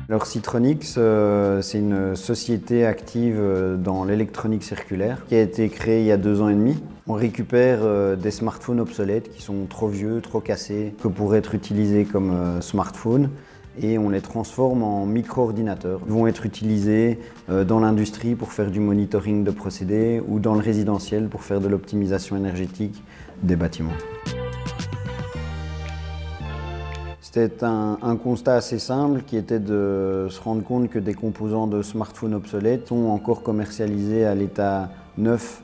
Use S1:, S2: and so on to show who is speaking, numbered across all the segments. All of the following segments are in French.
S1: Alors Citronix, c'est une société active dans l'électronique circulaire qui a été créée il y a 2 ans et demi. On récupère des smartphones obsolètes qui sont trop vieux, trop cassés, que pourraient être utilisés comme smartphones et on les transforme en micro-ordinateurs. Ils vont être utilisés dans l'industrie pour faire du monitoring de procédés ou dans le résidentiel pour faire de l'optimisation énergétique des bâtiments. C'était un constat assez simple qui était de se rendre compte que des composants de smartphones obsolètes sont encore commercialisés à l'état neuf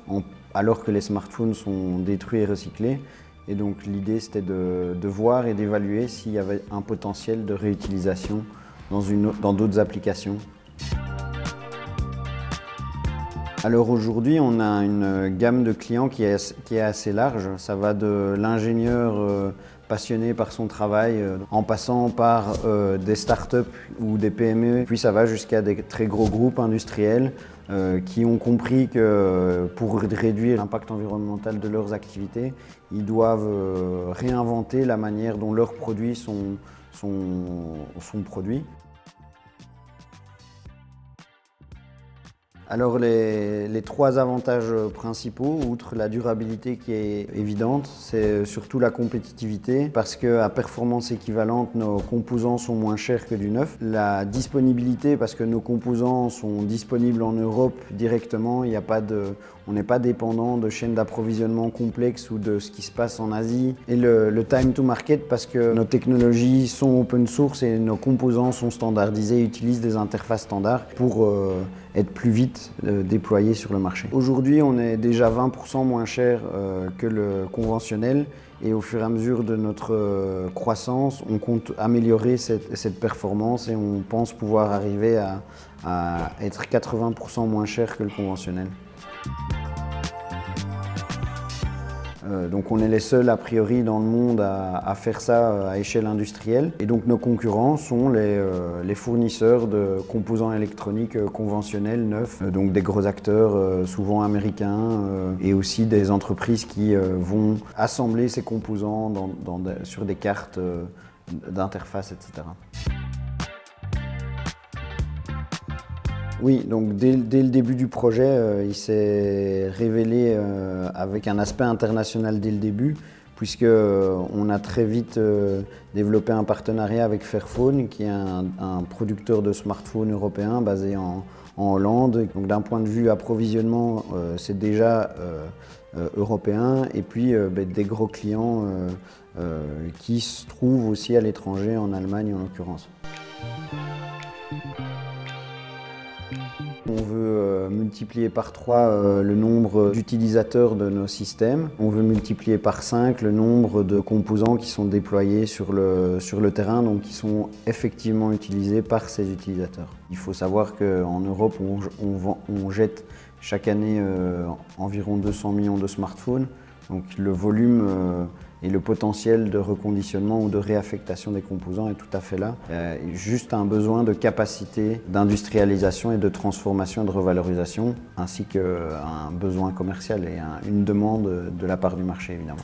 S1: alors que les smartphones sont détruits et recyclés. Et donc l'idée c'était de voir et d'évaluer s'il y avait un potentiel de réutilisation dans d'autres applications. Alors aujourd'hui, on a une gamme de clients qui est assez large. Ça va de l'ingénieur passionné par son travail, en passant par des startups ou des PME, puis ça va jusqu'à des très gros groupes industriels qui ont compris que pour réduire l'impact environnemental de leurs activités, ils doivent réinventer la manière dont leurs produits sont produits. Alors les 3 avantages principaux, outre la durabilité qui est évidente, c'est surtout la compétitivité parce qu'à performance équivalente, nos composants sont moins chers que du neuf. La disponibilité parce que nos composants sont disponibles en Europe directement, on n'est pas dépendant de chaînes d'approvisionnement complexes ou de ce qui se passe en Asie. Et le time to market parce que nos technologies sont open source et nos composants sont standardisés et utilisent des interfaces standards pour être plus vite déployés sur le marché. Aujourd'hui, on est déjà 20% moins cher que le conventionnel et au fur et à mesure de notre croissance, on compte améliorer cette performance et on pense pouvoir arriver à être 80% moins cher que le conventionnel. Donc on est les seuls a priori dans le monde à faire ça à échelle industrielle. Et donc nos concurrents sont les fournisseurs de composants électroniques conventionnels, neufs, donc des gros acteurs souvent américains et aussi des entreprises qui vont assembler ces composants sur des cartes d'interface, etc. Oui, donc dès le début du projet, il s'est révélé avec un aspect international dès le début, puisqu'on a très vite développé un partenariat avec Fairphone, qui est un producteur de smartphones européen basé en Hollande. Donc d'un point de vue approvisionnement, c'est déjà européen, et puis des gros clients qui se trouvent aussi à l'étranger, en Allemagne en l'occurrence. On veut multiplier par 3 le nombre d'utilisateurs de nos systèmes. On veut multiplier par 5 le nombre de composants qui sont déployés sur le terrain, donc qui sont effectivement utilisés par ces utilisateurs. Il faut savoir qu'en Europe, on jette chaque année environ 200 millions de smartphones. Donc le volume et le potentiel de reconditionnement ou de réaffectation des composants est tout à fait là. Juste un besoin de capacité d'industrialisation et de transformation et de revalorisation, ainsi qu'un besoin commercial et une demande de la part du marché évidemment.